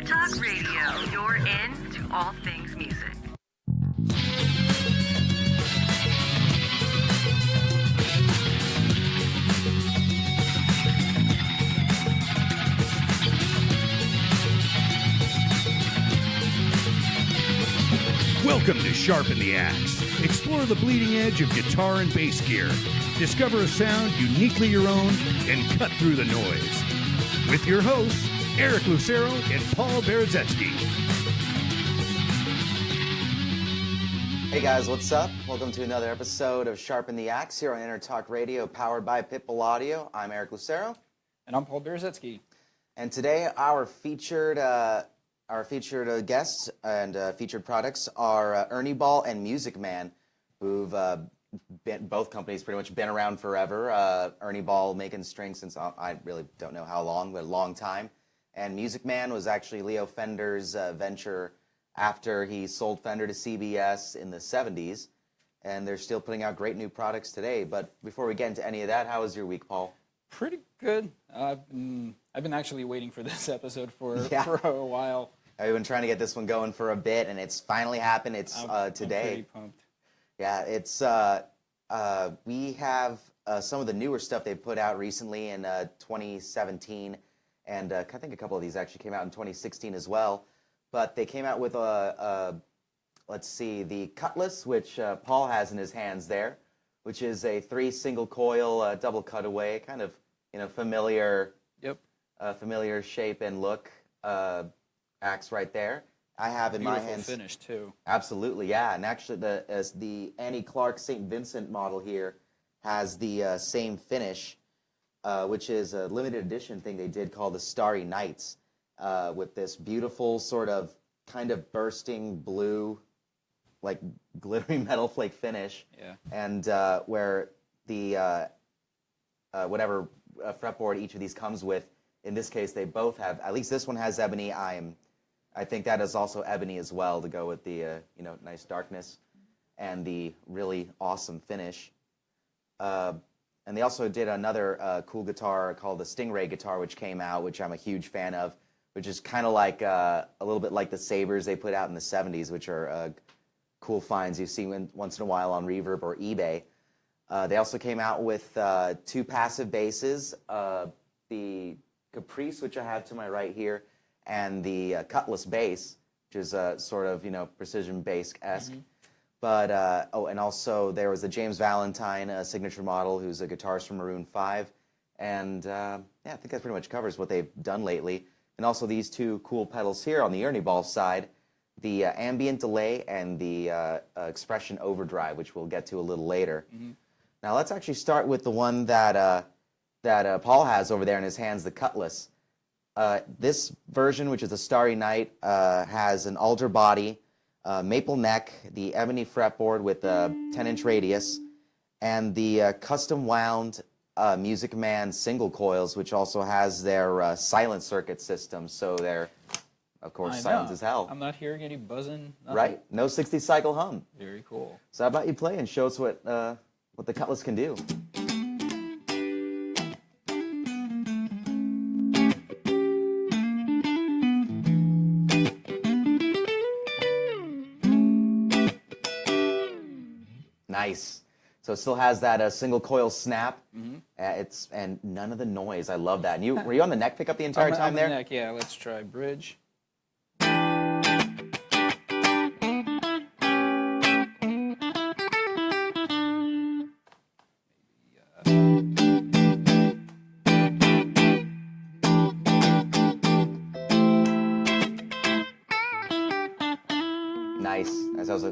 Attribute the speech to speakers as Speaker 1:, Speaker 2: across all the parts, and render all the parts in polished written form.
Speaker 1: EnterTalk Radio, your in to all things music.
Speaker 2: Welcome to Sharpen the AXE. Explore the bleeding edge of guitar and bass gear. Discover a sound uniquely your own and cut through the noise. With your hosts, Eric Lucero and Paul Berezetsky.
Speaker 3: Hey guys, what's up? Welcome to another episode of Sharpen the AXE here on EnterTalk Radio, powered by Pitbull Audio. I'm Eric Lucero.
Speaker 4: And I'm Paul Berezetsky.
Speaker 3: And today our featured guests and featured products are Ernie Ball and Music Man, who've both companies pretty much been around forever. Ernie Ball making strings since I really don't know how long, but a long time. And Music Man was actually Leo Fender's venture after he sold Fender to CBS in the 70s. And they're still putting out great new products today. But before we get into any of that, how was your week, Paul?
Speaker 4: Pretty good. I've been actually waiting for this episode for a while.
Speaker 3: I've been trying to get this one going for a bit, and it's finally happened. It's today.
Speaker 4: I'm pretty pumped.
Speaker 3: Yeah, it's we have some of the newer stuff they put out recently in 2017, and I think a couple of these actually came out in 2016 as well. But they came out with let's see, the Cutlass, which Paul has in his hands there, which is a 3 single coil double cutaway, kind of familiar shape and look. Axe right there. I have in my hands.
Speaker 4: Beautiful finish too.
Speaker 3: Absolutely, yeah. And actually, the Annie Clark St. Vincent model here has the same finish, which is a limited edition thing they did called the Starry Nights, with this beautiful sort of kind of bursting blue, like glittery metal flake finish.
Speaker 4: Yeah.
Speaker 3: And where the whatever fretboard each of these comes with. In this case, they both have. At least this one has ebony. I think that is also ebony as well to go with the nice darkness and the really awesome finish. And they also did another cool guitar called the Stingray guitar, which came out, which I'm a huge fan of, which is kind of like a little bit like the Sabres they put out in the 70s, which are cool finds you see once in a while on Reverb or eBay. They also came out with 2 passive basses, the Caprice, which I have to my right here, and the Cutlass bass, which is sort of, precision bass-esque. Mm-hmm. But, and also there was the James Valentine signature model, who's a guitarist from Maroon 5. And, I think that pretty much covers what they've done lately. And also these 2 cool pedals here on the Ernie Ball side, the Ambient Delay and the Expression Overdrive, which we'll get to a little later. Mm-hmm. Now let's actually start with the one that Paul has over there in his hands, the Cutlass. This version, which is a Starry Night, has an alder body, maple neck, the ebony fretboard with a 10-inch radius, and the custom wound Music Man single coils, which also has their silent circuit system. So they're, of course, silent as hell.
Speaker 4: I'm not hearing any buzzing. Nothing.
Speaker 3: Right. No 60 cycle hum.
Speaker 4: Very cool.
Speaker 3: So how about you play and show us what the Cutlass can do? Nice. So it still has that single coil snap. Mm-hmm. And none of the noise. I love that. And were you on the neck pickup the entire time there?
Speaker 4: On the neck, yeah. Let's try bridge.
Speaker 3: Nice. As I was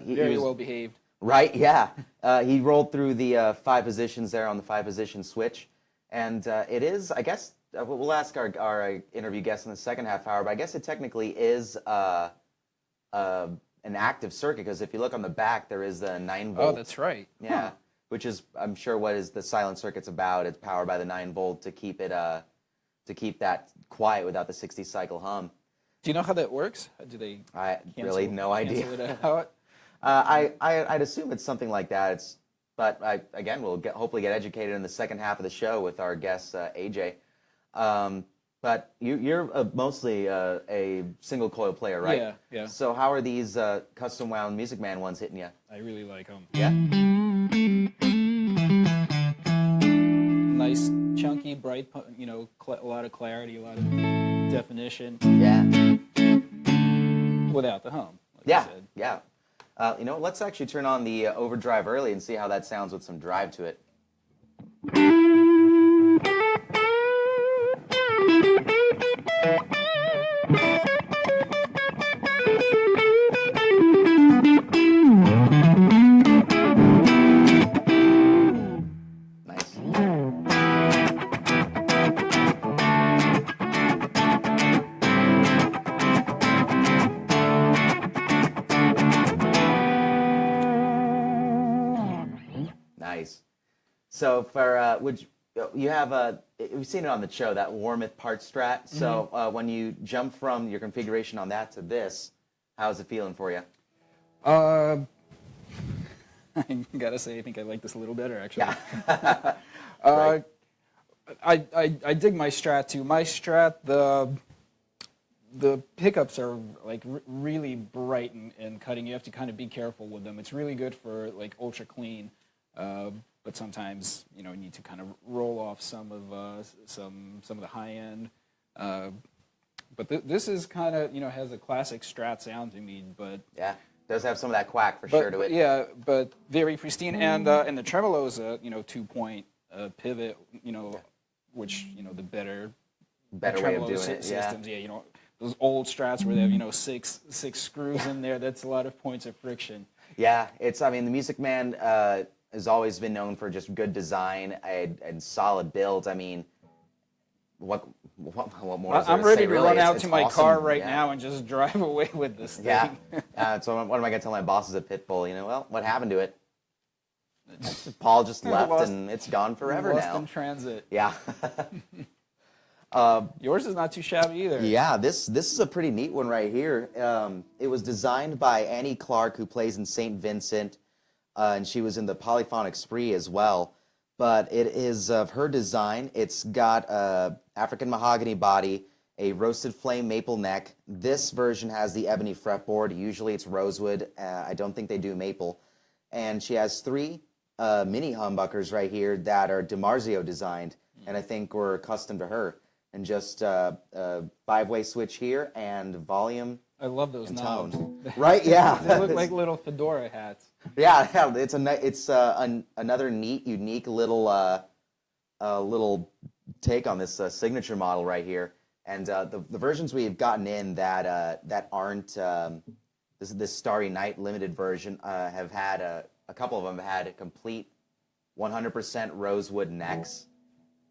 Speaker 4: very well behaved.
Speaker 3: Right, yeah. He rolled through the 5 positions there on the 5-position switch. And it is, I guess, we'll ask our interview guest in the second half hour, but I guess it technically is an active circuit, because if you look on the back, there is the 9-volt.
Speaker 4: Oh, that's right.
Speaker 3: Yeah,
Speaker 4: huh.
Speaker 3: Which is, I'm sure, what is the silent circuit's about. It's powered by the 9-volt to keep it, to keep that quiet without the 60-cycle hum.
Speaker 4: Do you know how that works? Do they
Speaker 3: really no idea.
Speaker 4: It out?
Speaker 3: I'd assume it's something like that. But we'll hopefully get educated in the second half of the show with our guest, AJ. But you're mostly a single coil player, right?
Speaker 4: Yeah, yeah.
Speaker 3: So how are these custom wound Music Man ones hitting you?
Speaker 4: I really like them.
Speaker 3: Yeah.
Speaker 4: Nice, chunky, bright, a lot of clarity, a lot of definition.
Speaker 3: Yeah.
Speaker 4: Without the hum. Like
Speaker 3: Yeah.
Speaker 4: I said.
Speaker 3: Yeah. Let's actually turn on the Overdrive early and see how that sounds with some drive to it. Nice. Nice. So for you have we've seen it on the show, that Warmouth part strat. So when you jump from your configuration on that to this, how's it feeling for you?
Speaker 4: I gotta say, I think I like this a little better, actually.
Speaker 3: Yeah. Right.
Speaker 4: I dig my Strat too. My Strat, the pickups are like really bright and cutting. You have to kind of be careful with them. It's really good for like ultra clean, but sometimes you need to kind of roll off some of the high end. But this is kind of has a classic Strat sound to me, but
Speaker 3: Yeah. Does have some of that quack for sure to it.
Speaker 4: Yeah, but very pristine, and the tremolo is a 2-point pivot, which the better
Speaker 3: Better way of doing it.
Speaker 4: systems. Yeah, those old Strats where they have six screws in there. That's a lot of points of friction.
Speaker 3: Yeah, the Music Man has always been known for just good design and solid builds. I mean, what more is there
Speaker 4: I'm
Speaker 3: to
Speaker 4: ready
Speaker 3: say,
Speaker 4: to
Speaker 3: really?
Speaker 4: run out
Speaker 3: It's
Speaker 4: to my
Speaker 3: awesome.
Speaker 4: car right
Speaker 3: Yeah.
Speaker 4: now and just drive away with this thing.
Speaker 3: Yeah. So what am I going to tell my bosses at Pitbull? Well, what happened to it? Paul just left
Speaker 4: Lost-
Speaker 3: and it's gone forever
Speaker 4: Lost
Speaker 3: now.
Speaker 4: in transit.
Speaker 3: Yeah.
Speaker 4: Yours is not too shabby either.
Speaker 3: Yeah, this is a pretty neat one right here. It was designed by Annie Clark, who plays in St. Vincent, and she was in the Polyphonic Spree as well. But it is of her design. It's got a African mahogany body, a roasted flame maple neck. This version has the ebony fretboard. Usually it's rosewood. I don't think they do maple. And she has 3 mini humbuckers right here that are DiMarzio designed, and I think were custom to her. And just a 5-way switch here and volume.
Speaker 4: I love those
Speaker 3: and
Speaker 4: knobs.
Speaker 3: tone. Right? Yeah.
Speaker 4: They look like little fedora hats.
Speaker 3: Yeah. It's another neat, unique little take on this signature model right here. And the versions we've gotten in that aren't this Starry Night limited version have had a couple of them have had a complete 100% rosewood necks.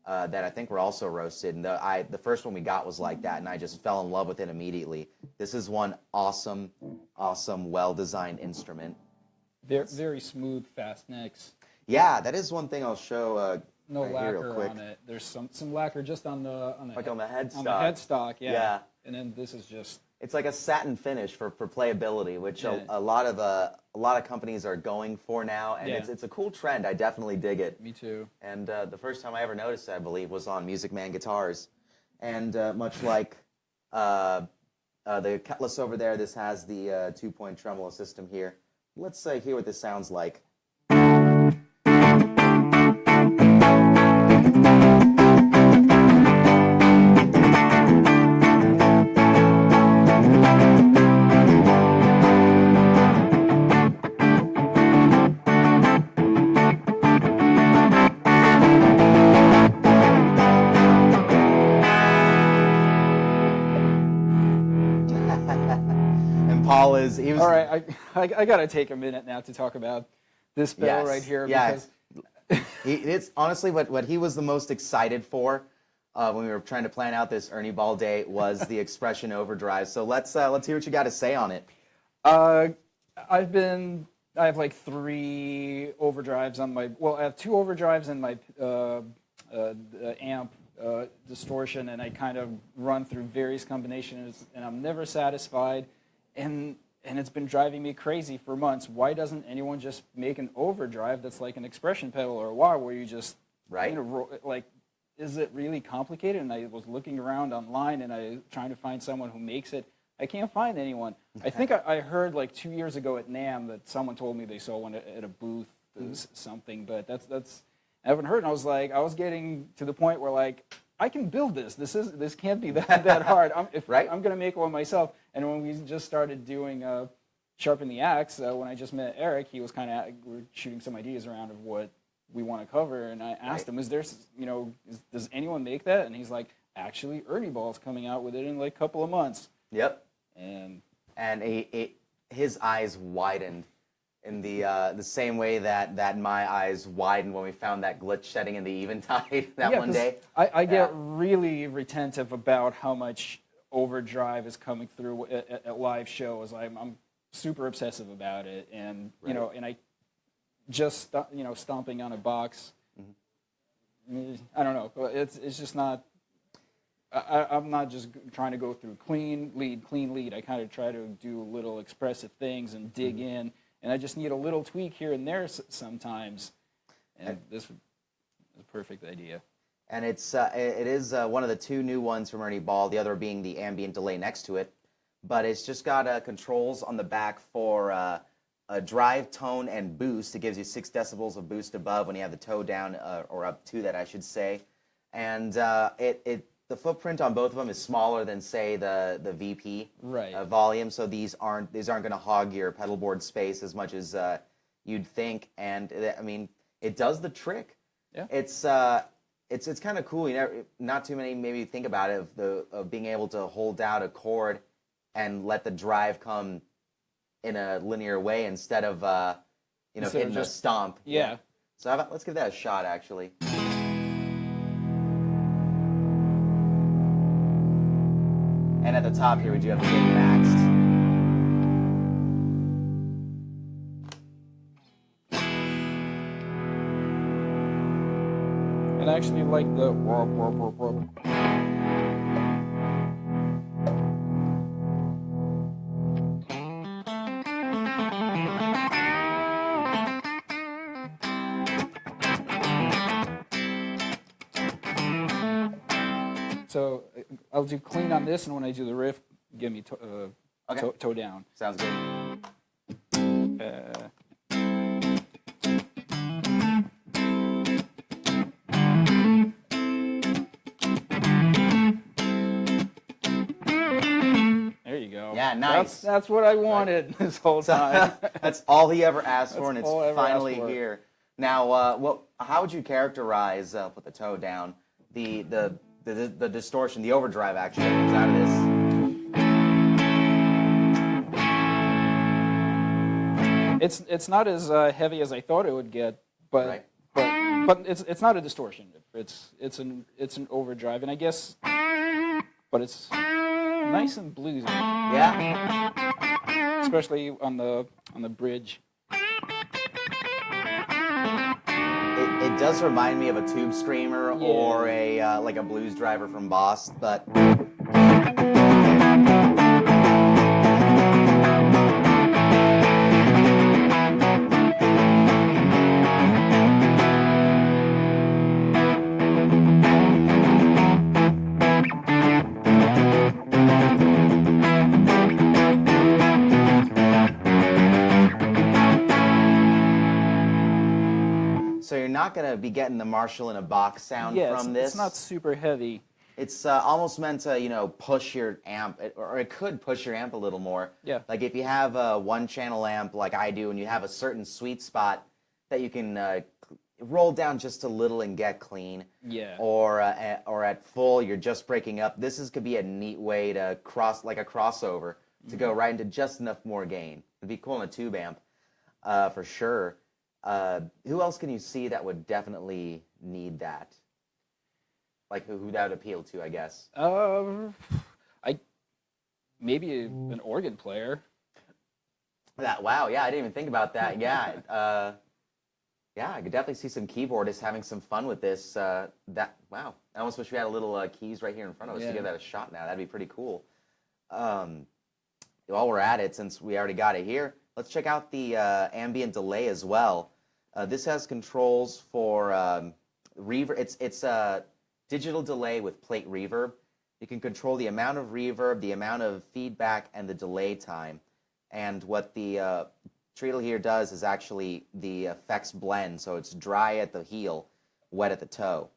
Speaker 3: That I think were also roasted, and the first one we got was like that, and I just fell in love with it immediately. This is one awesome, well-designed instrument.
Speaker 4: They're very smooth, fast necks.
Speaker 3: Yeah, that is one thing I'll show.
Speaker 4: No
Speaker 3: right here real
Speaker 4: lacquer
Speaker 3: quick.
Speaker 4: on it. There's some lacquer just on the
Speaker 3: Like on the headstock.
Speaker 4: On the headstock, yeah.
Speaker 3: Yeah.
Speaker 4: And then this is just
Speaker 3: It's like a satin finish for playability, which
Speaker 4: Yeah.
Speaker 3: a lot of companies are going for now, and
Speaker 4: Yeah.
Speaker 3: it's a cool trend. I definitely dig it.
Speaker 4: me too.
Speaker 3: And the first time I ever noticed it, I believe, was on Music Man guitars. And much like the Cutlass over there, this has the 2-point tremolo system here. Let's hear what this sounds like. He was
Speaker 4: All right, I got to take a minute now to talk about this pedal
Speaker 3: Yes,
Speaker 4: right here
Speaker 3: yes.
Speaker 4: because
Speaker 3: It's honestly what he was the most excited for when we were trying to plan out this Ernie Ball day was the Expression Overdrive. So let's hear what you got to say on it.
Speaker 4: I have like 3 overdrives on my. Well, I have 2 overdrives in my amp distortion, and I kind of run through various combinations, and I'm never satisfied, and it's been driving me crazy for months. Why doesn't anyone just make an overdrive that's like an expression pedal or a wah, where you just
Speaker 3: Right.
Speaker 4: like is it really complicated? And I was looking around online and I trying to find someone who makes it. I can't find anyone. I think I heard like 2 years ago at NAMM that someone told me they saw one at a booth, something, but that's I haven't heard. And I was getting to the point where like, I can build this. This can't be that hard. I'm going to make one myself. And when we just started doing Sharpen the AXE, when I just met Eric, he was we're shooting some ideas around of what we want to cover. And I asked him, does anyone make that? And he's like, actually, Ernie Ball's coming out with it in like a couple of months.
Speaker 3: Yep.
Speaker 4: And
Speaker 3: his eyes widened in the same way that my eyes widened when we found that glitch setting in the Eventide one day.
Speaker 4: I get really retentive about how much overdrive is coming through at live shows. I'm super obsessive about it, and and I just stomping on a box. I don't know. It's just not. I'm not just trying to go through clean lead. I kind of try to do little expressive things and dig in. And I just need a little tweak here and there sometimes, and this is a perfect idea.
Speaker 3: And it is one of the two new ones from Ernie Ball, the other being the ambient delay next to it. But it's just got controls on the back for a drive, tone, and boost. It gives you 6 decibels of boost above when you have the toe down, or up to that, I should say. And the footprint on both of them is smaller than, say, the VP volume, so these aren't going to hog your pedal board space as much as you'd think. And I mean, it does the trick.
Speaker 4: Yeah.
Speaker 3: It's kind of cool. Not too many maybe think about it of being able to hold down a chord and let the drive come in a linear way instead of hitting a stomp.
Speaker 4: Yeah.
Speaker 3: So let's give that a shot, actually. And at the top here, we do have the gain maxed.
Speaker 4: And I actually like the whoop, whoop, whoop, whoop. So I'll do clean on this, and when I do the riff, give me toe down.
Speaker 3: Sounds good.
Speaker 4: There you go.
Speaker 3: Yeah, nice.
Speaker 4: That's what I wanted this whole time.
Speaker 3: That's all he ever asked for, and it's
Speaker 4: all I ever
Speaker 3: finally
Speaker 4: asked for.
Speaker 3: here. Now, how would you characterize, put the toe down, the distortion, the overdrive actually that comes out of this?
Speaker 4: It's not as heavy as I thought it would get, but it's not a distortion. It's an overdrive, and I guess, but it's nice and bluesy.
Speaker 3: Yeah.
Speaker 4: Especially on the bridge.
Speaker 3: It does remind me of a tube screamer or a like a blues driver from Boss, but. So you're not going to be getting the Marshall in a box sound from this.
Speaker 4: It's not super heavy.
Speaker 3: It's almost meant to, push your amp, or it could push your amp a little more.
Speaker 4: Yeah.
Speaker 3: Like if you have a one-channel amp like I do, and you have a certain sweet spot that you can roll down just a little and get clean.
Speaker 4: Yeah.
Speaker 3: Or at full, you're just breaking up. This could be a neat way to like a crossover, to go right into just enough more gain. It'd be cool in a tube amp, for sure. Who else can you see that would definitely need that? Like who that would appeal to, I guess.
Speaker 4: Maybe an organ player.
Speaker 3: Wow, yeah, I didn't even think about that. Yeah, I could definitely see some keyboardists having some fun with this. Wow, I almost wish we had a little keys right here in front of us to give that a shot. Now that'd be pretty cool. While we're at it, since we already got it here, let's check out the ambient delay as well. This has controls for reverb. It's digital delay with plate reverb. You can control the amount of reverb, the amount of feedback, and the delay time. And what the treadle here does is actually the effects blend, so it's dry at the heel, wet at the toe.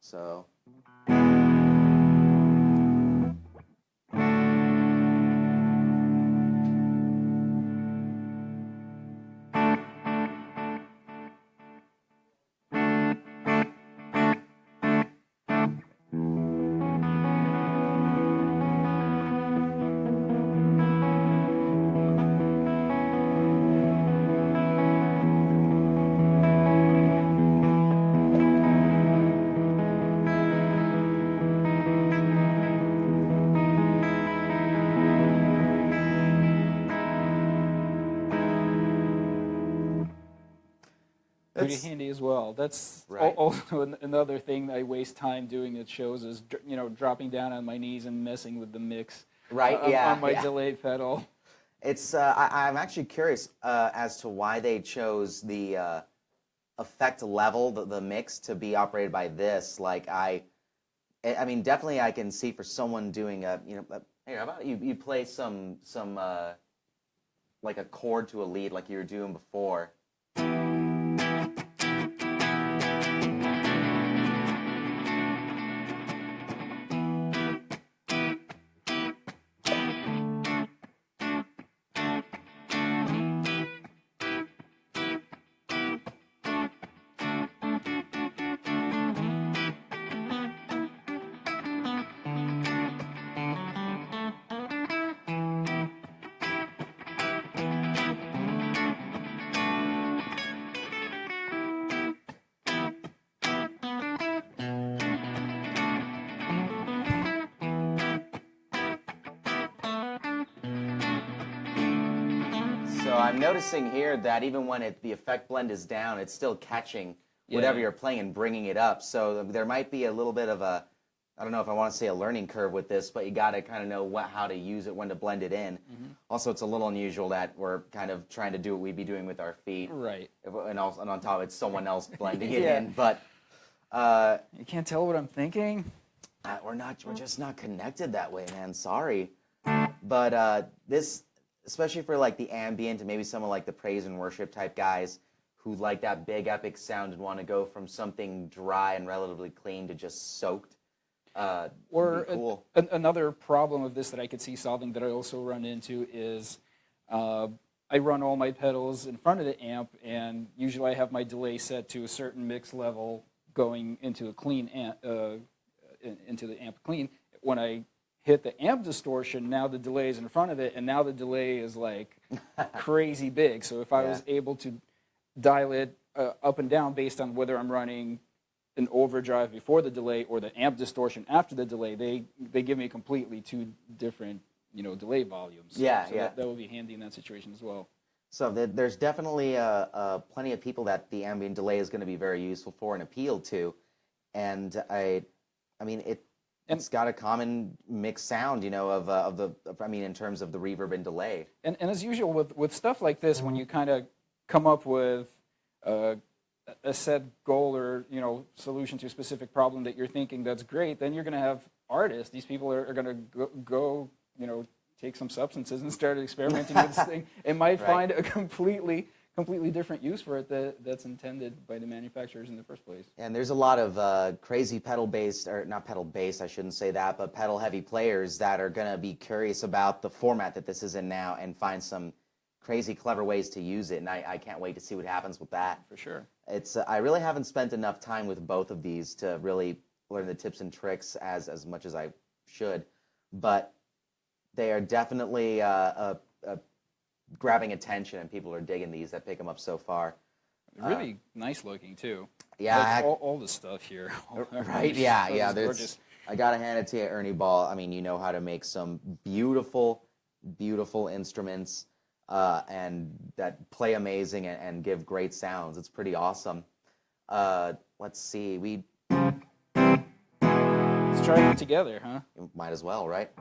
Speaker 3: So...
Speaker 4: Pretty handy as well. That's
Speaker 3: right.
Speaker 4: Also another thing I waste time doing at shows is, dropping down on my knees and messing with the mix.
Speaker 3: Right,
Speaker 4: on my delay pedal.
Speaker 3: It's I'm actually curious as to why they chose the effect level, the mix, to be operated by this. Like I mean, definitely I can see for someone doing hey, how about you play some like a chord to a lead like you were doing before. So I'm noticing here that even when the effect blend is down, it's still catching whatever you're playing and bringing it up. So there might be a little bit of a, I don't know if I want to say a learning curve with this, but you got to kind of know how to use it, when to blend it in. Also, it's a little unusual that we're kind of trying to do what we'd be doing with our feet.
Speaker 4: Right.
Speaker 3: And on top, it's someone else blending it in. But
Speaker 4: you can't tell what I'm thinking.
Speaker 3: We're just not connected that way, man. Sorry. But this, especially for like the ambient and maybe some of like the praise and worship type guys who like that big epic sound and want to go from something dry and relatively clean to just soaked.
Speaker 4: Or
Speaker 3: cool.
Speaker 4: Another problem of this that I could see solving that I also run into is I run all my pedals in front of the amp, and usually I have my delay set to a certain mix level going into a clean amp, into the amp clean. When I hit the amp distortion, now the delay is in front of it, and now the delay is like crazy big. So if I was able to dial it up and down based on whether I'm running an overdrive before the delay or the amp distortion after the delay, they give me completely two different delay volumes. So that would be handy in that situation as well.
Speaker 3: So there's definitely plenty of people that the ambient delay is going to be very useful for and appeal to, and I mean it's got a common mixed sound, in terms of the reverb and delay.
Speaker 4: And as usual with stuff like this, when you kind of come up with a set goal or solution to a specific problem that you're thinking that's great, then you're going to have artists. These people are going to go take some substances and start experimenting with this thing, and might find a completely different use for it that's intended by the manufacturers in the first place. And
Speaker 3: there's a lot of crazy pedal-based, or not pedal-based, I shouldn't say that, but pedal-heavy players that are going to be curious about the format that this is in now and find some crazy, clever ways to use it, and I can't wait to see what happens with that.
Speaker 4: For sure.
Speaker 3: It's I really haven't spent enough time with both of these to really learn the tips and tricks as much as I should, but they are definitely grabbing attention, and people are digging these that pick them up so far.
Speaker 4: Really nice looking too.
Speaker 3: Yeah,
Speaker 4: like all the stuff here.
Speaker 3: Right? Yeah.
Speaker 4: Gorgeous.
Speaker 3: I gotta hand it to you, Ernie Ball. I mean, you know how to make some beautiful, beautiful instruments, and that play amazing and give great sounds. It's pretty awesome. Let's see,
Speaker 4: let's try it together, huh?
Speaker 3: Might as well, right?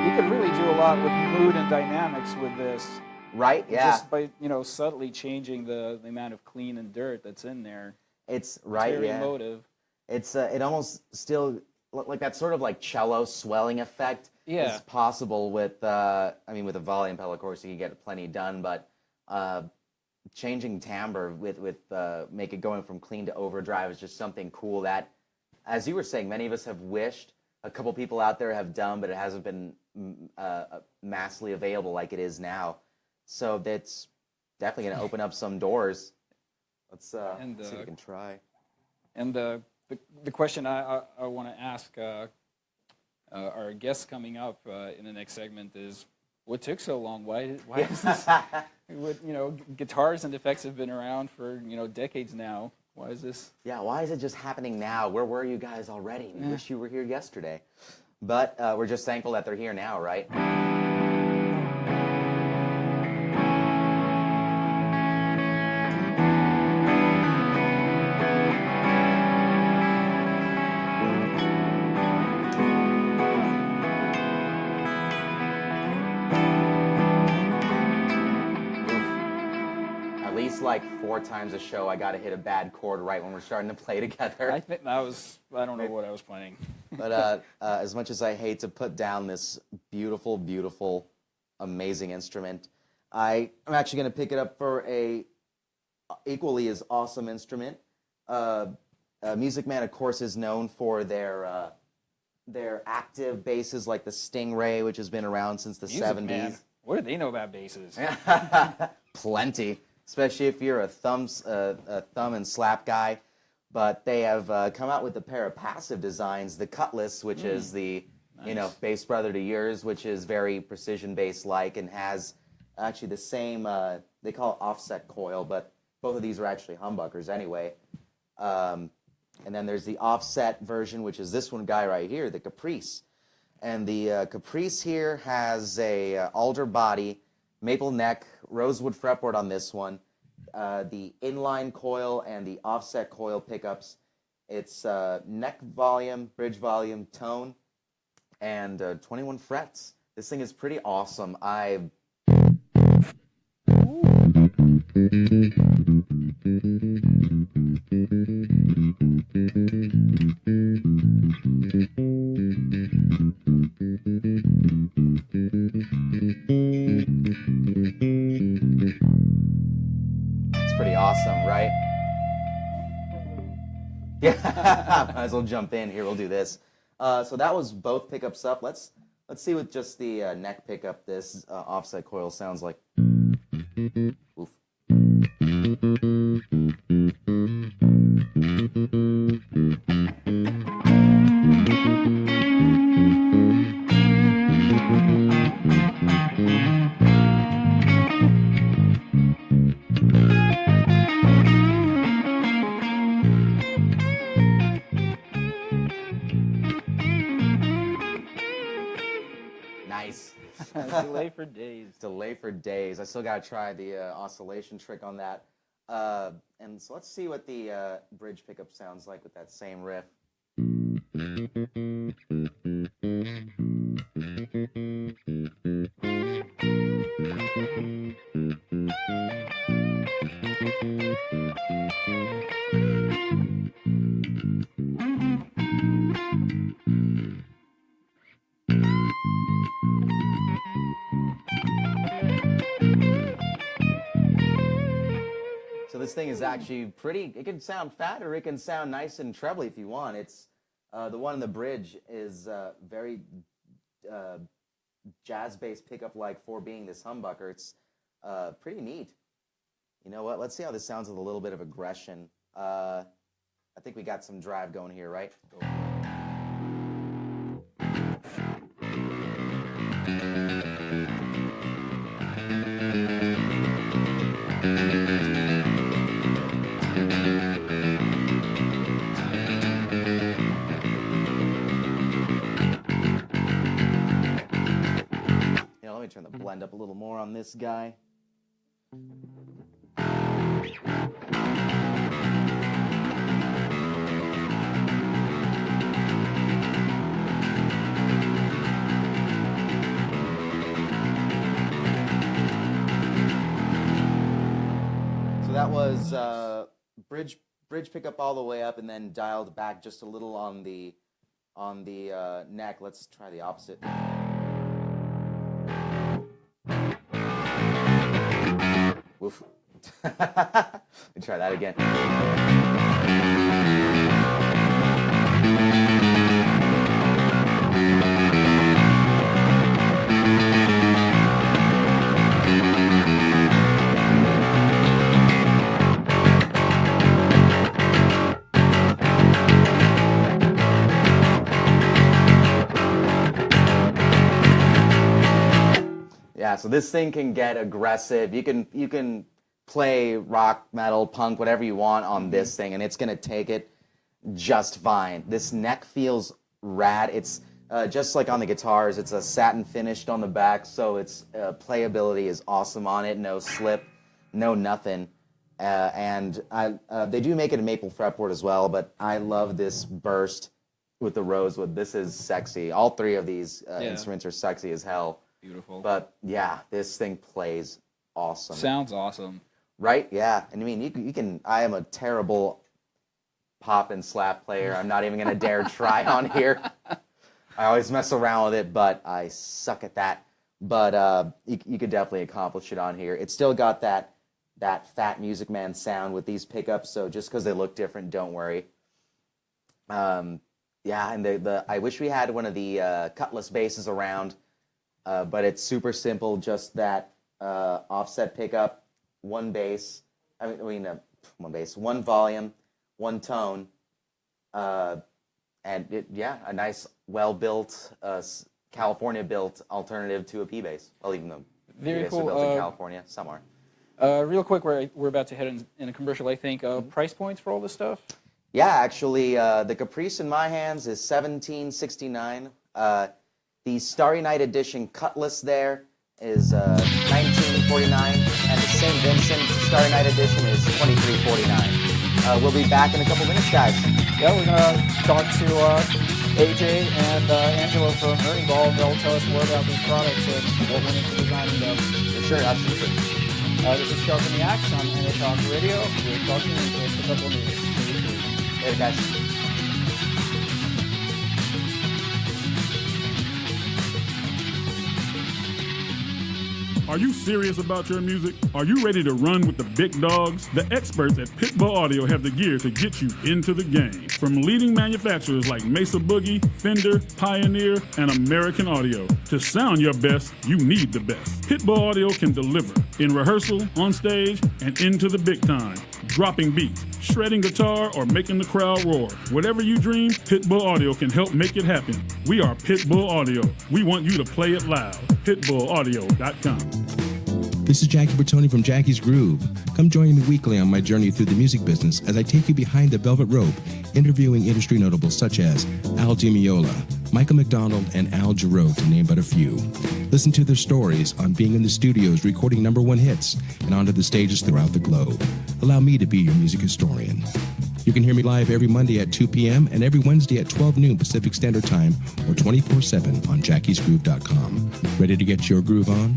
Speaker 4: You could really do a lot with mood and dynamics with this.
Speaker 3: Right? Yeah.
Speaker 4: Just by, subtly changing the amount of clean and dirt that's in there.
Speaker 3: It's right.
Speaker 4: It's very
Speaker 3: yeah.
Speaker 4: emotive.
Speaker 3: It's it almost still like that sort of like cello swelling effect is possible with with a volume pedal. Of course, you can get plenty done, but changing timbre with make it going from clean to overdrive is just something cool that, as you were saying, many of us have wished. A couple people out there have done, but it hasn't been massively available like it is now. So that's definitely going to open up some doors. Let's see if we can try.
Speaker 4: And the question I want to ask our guests coming up in the next segment is, what took so long? Why is this? Guitars and effects have been around for decades now. Why is this?
Speaker 3: Yeah, why is it just happening now? Where were you guys already? I wish you were here yesterday. But we're just thankful that they're here now, right? Like 4 times a show, I got to hit a bad chord right when we're starting to play together.
Speaker 4: I think I don't know what I was playing.
Speaker 3: But as much as I hate to put down this beautiful, beautiful, amazing instrument, I'm actually going to pick it up for a equally as awesome instrument. Music Man, of course, is known for their active basses like the Stingray, which has been around since the 70s.
Speaker 4: Man. What do they know about basses?
Speaker 3: Plenty. Especially if you're a thumb and slap guy. But they have come out with a pair of passive designs, the Cutlass, which is the bass brother to yours, which is very precision bass-like and has actually the same, they call it offset coil, but both of these are actually humbuckers anyway. And then there's the offset version, which is this one guy right here, the Caprice. And the Caprice here has a alder body, maple neck, rosewood fretboard on this one, the inline coil and the offset coil pickups. It's neck volume, bridge volume, tone, and 21 frets. This thing is pretty awesome. It's pretty awesome, right? Yeah, might as well jump in here. We'll do this. So that was both pickups up. Let's see what just the neck pickup this offset coil sounds like. Oof. Nice.
Speaker 4: Delay for days.
Speaker 3: Delay for days. I still got to try the oscillation trick on that. And so let's see what the bridge pickup sounds like with that same riff. So this thing is actually pretty, it can sound fat or it can sound nice and trebly if you want. It's, the one in the bridge is very jazz-based pickup-like for being this humbucker. It's pretty neat. You know what, let's see how this sounds with a little bit of aggression. I think we got some drive going here, right? Go. Let me turn the blend up a little more on this guy. was bridge pickup all the way up, and then dialed back just a little on the neck. Let's try the opposite. Woof. Let me try that again. Yeah, so this thing can get aggressive. You can play rock, metal, punk, whatever you want on this thing, and it's gonna take it just fine. This neck feels rad. It's just like on the guitars. It's a satin finished on the back, so its playability is awesome on it. No slip, no nothing. And they do make it a maple fretboard as well, but I love this burst with the rosewood. This is sexy. All three of these instruments are sexy as hell.
Speaker 4: Beautiful.
Speaker 3: But yeah, this thing plays awesome.
Speaker 4: Sounds awesome.
Speaker 3: Right? Yeah. And I mean, you can. I am a terrible pop and slap player. I'm not even gonna dare try on here. I always mess around with it, but I suck at that. But you could definitely accomplish it on here. It's still got that Fat Music Man sound with these pickups. So just because they look different, don't worry. Yeah, and I wish we had one of the Cutlass basses around. But it's super simple, just that offset pickup, one bass, one bass, one volume, one tone, and a nice, well-built, California-built alternative to a P bass. Well, even though
Speaker 4: Very
Speaker 3: P bass
Speaker 4: cool.
Speaker 3: are built in California, some are.
Speaker 4: Real quick, we're about to head in a commercial, I think. Price points for all this stuff?
Speaker 3: Yeah, actually, the Caprice in my hands is $17.69. The Starry Night Edition Cutlass there is $19.49, and the St. Vincent Starry Night Edition is $23.49. We'll be back in a couple minutes, guys.
Speaker 4: Yeah, we're going to talk to AJ and Angelo from Ernie Ball. They'll tell us more about these products and what went into designing them.
Speaker 3: For sure, absolutely.
Speaker 4: This is Sharpen the AXE on EnterTalk Radio. We're talking in a couple minutes.
Speaker 3: Later, guys.
Speaker 5: Are you serious about your music? Are you ready to run with the big dogs? The experts at Pitbull Audio have the gear to get you into the game. From leading manufacturers like Mesa Boogie, Fender, Pioneer, and American Audio. To sound your best, you need the best. Pitbull Audio can deliver in rehearsal, on stage, and into the big time. Dropping beats, shredding guitar, or making the crowd roar. Whatever you dream, Pitbull Audio can help make it happen. We are Pitbull Audio. We want you to play it loud. PitbullAudio.com.
Speaker 6: This is Jackie Bertoni from Jackie's Groove. Come join me weekly on my journey through the music business as I take you behind the velvet rope, interviewing industry notables such as Al Di Meola, Michael McDonald, and Al Jarreau, to name but a few. Listen to their stories on being in the studios recording #1 hits and onto the stages throughout the globe. Allow me to be your music historian. You can hear me live every Monday at 2 p.m. and every Wednesday at 12 noon Pacific Standard Time or 24/7 on jackiesgroove.com. Ready to get your groove on?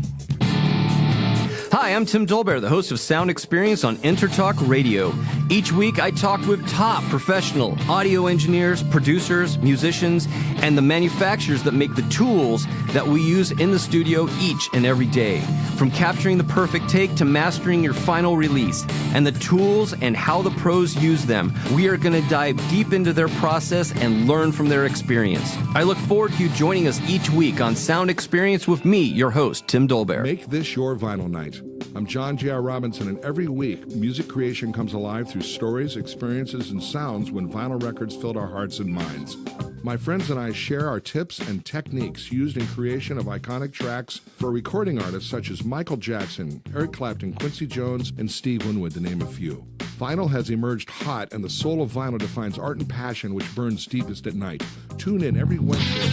Speaker 7: Hi, I'm Tim Dolbear, the host of Sound Experience on EnterTalk Radio. Each week, I talk with top professional audio engineers, producers, musicians, and the manufacturers that make the tools that we use in the studio each and every day. From capturing the perfect take to mastering your final release, and the tools and how the pros use them, we are going to dive deep into their process and learn from their experience. I look forward to you joining us each week on Sound Experience with me, your host, Tim Dolbear.
Speaker 8: Make this your vinyl night. I'm John J.R. Robinson, and every week, music creation comes alive through stories, experiences, and sounds when vinyl records filled our hearts and minds. My friends and I share our tips and techniques used in creation of iconic tracks for recording artists such as Michael Jackson, Eric Clapton, Quincy Jones, and Steve Winwood, to name a few. Vinyl has emerged hot, and the soul of vinyl defines art and passion which burns deepest at night. Tune in every Wednesday at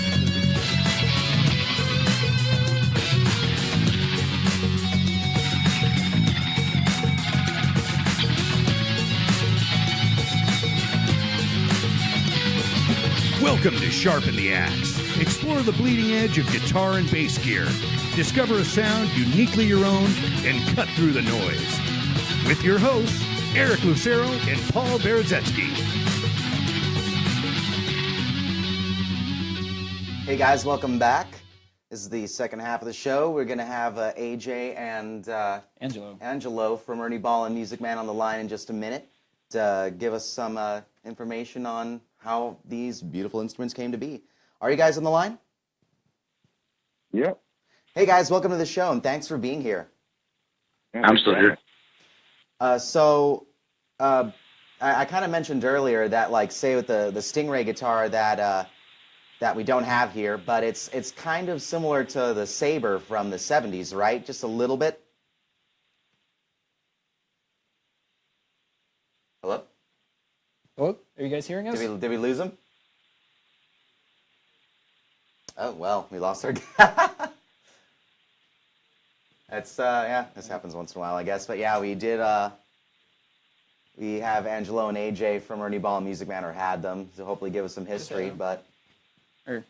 Speaker 8: 2.
Speaker 2: Welcome to Sharpen the AXE. Explore the bleeding edge of guitar and bass gear. Discover a sound uniquely your own and cut through the noise. with your hosts, Eric Lucero and Paul Berezetsky.
Speaker 3: Hey guys, welcome back. This is the second half of the show. We're going to have AJ and Angelo from Ernie Ball and Music Man on the line in just a minute to give us some information on how these beautiful instruments came to be. Are you guys on the line?
Speaker 9: Yep.
Speaker 3: Hey guys, welcome to the show and thanks for being here.
Speaker 9: I'm still here.
Speaker 3: I kind of mentioned earlier that, like, say with the Stingray guitar that we don't have here, but it's kind of similar to the Sabre from the 70s, right? Just a little bit. Hello?
Speaker 4: Hello? Are you guys hearing us?
Speaker 3: Did we lose him? Oh, well, we lost our That's, yeah, this happens once in a while, I guess. But yeah, we did, we have Angelo and AJ from Ernie Ball and Music Man, or had them, to hopefully give us some history, but...
Speaker 4: Or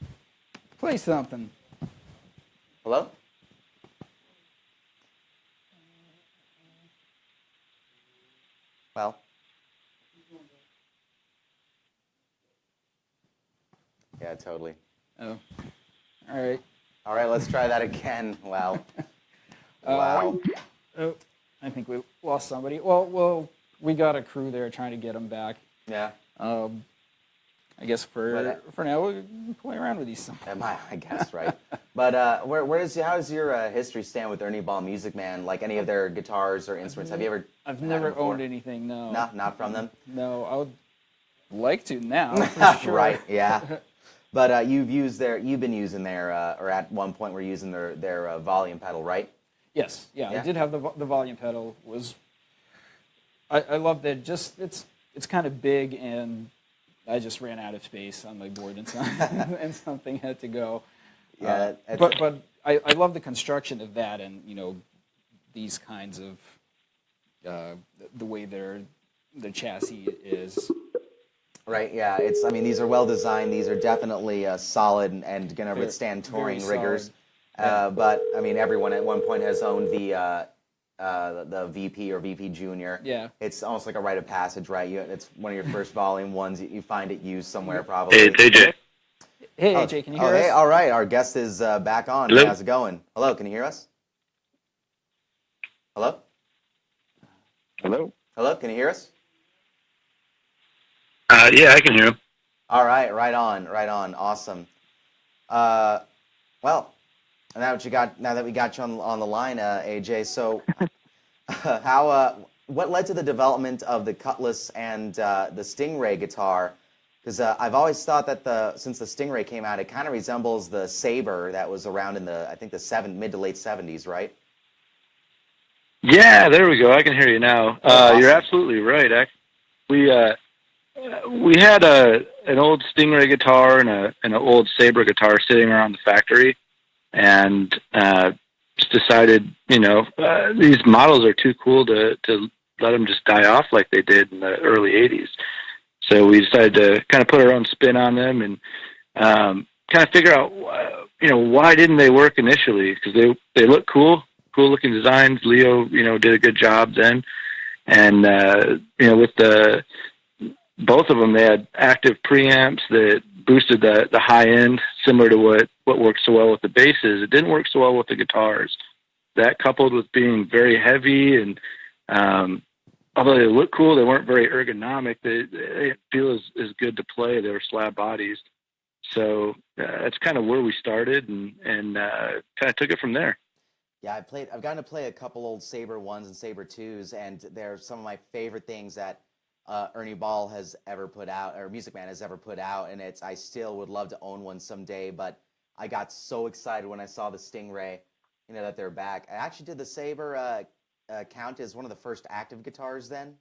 Speaker 4: play something.
Speaker 3: Hello? Well. Yeah, totally.
Speaker 4: Oh. All right.
Speaker 3: All right, let's try that again. Wow. Wow.
Speaker 4: Oh, I think we lost somebody. Well, we got a crew there trying to get them back.
Speaker 3: Yeah.
Speaker 4: I guess for now we'll play around with these.
Speaker 3: I guess, right. But how does your history stand with Ernie Ball Music Man? Like any of their guitars or instruments? Have you ever?
Speaker 4: I've never owned anything. No.
Speaker 3: Not from them.
Speaker 4: No, I would like to now. For sure.
Speaker 3: Right. Yeah. But you've been using their, or at one point were using their volume pedal, right?
Speaker 4: Yes. Yeah. I did have the volume pedal. I loved it. Just it's kind of big, and I just ran out of space on my board, and something had to go.
Speaker 3: Yeah.
Speaker 4: But I love the construction of that, and these kinds of the way the chassis is.
Speaker 3: Right. Yeah. These are well designed. These are definitely solid and going to withstand touring rigors. But I mean, everyone at one point has owned the VP or VP Junior.
Speaker 4: Yeah.
Speaker 3: It's almost like a rite of passage, right? It's one of your first volume ones. You find it used somewhere probably.
Speaker 9: Hey, it's AJ.
Speaker 4: Hey, AJ, can you hear us?
Speaker 3: Hey, all right. Our guest is back on.
Speaker 9: Hello?
Speaker 3: How's it going? Hello, can you hear us? Hello?
Speaker 9: Hello?
Speaker 3: Hello, can you hear us?
Speaker 9: Yeah, I can hear him.
Speaker 3: All right, right on, awesome. Well, now that we got you on the line, AJ. So, what led to the development of the Cutlass and the Stingray guitar? Because I've always thought that since the Stingray came out, it kind of resembles the Sabre that was around in the mid to late 70s, right?
Speaker 9: Yeah, there we go. I can hear you now.
Speaker 3: Awesome.
Speaker 9: You're absolutely right. We had an old Stingray guitar and an old Sabre guitar sitting around the factory, and just decided, these models are too cool to let them just die off like they did in the early 80s. So we decided to kind of put our own spin on them and kind of figure out, why didn't they work initially? Because they look cool looking designs. Leo, did a good job then. And, with both of them, they had active preamps that boosted the high end, similar to what worked so well with the basses. It didn't work so well with the guitars. That coupled with being very heavy and, although they look cool, they weren't very ergonomic. They didn't feel as good to play. They were slab bodies. So that's kind of where we started and kind of took it from there.
Speaker 3: Yeah, I've gotten to play a couple old Sabre 1s and Sabre 2s, and they're some of my favorite things that Ernie Ball has ever put out, or Music Man has ever put out, and I still would love to own one someday, but I got so excited when I saw the Stingray, that they're back. I actually did the Sabre count as one of the first active guitars then?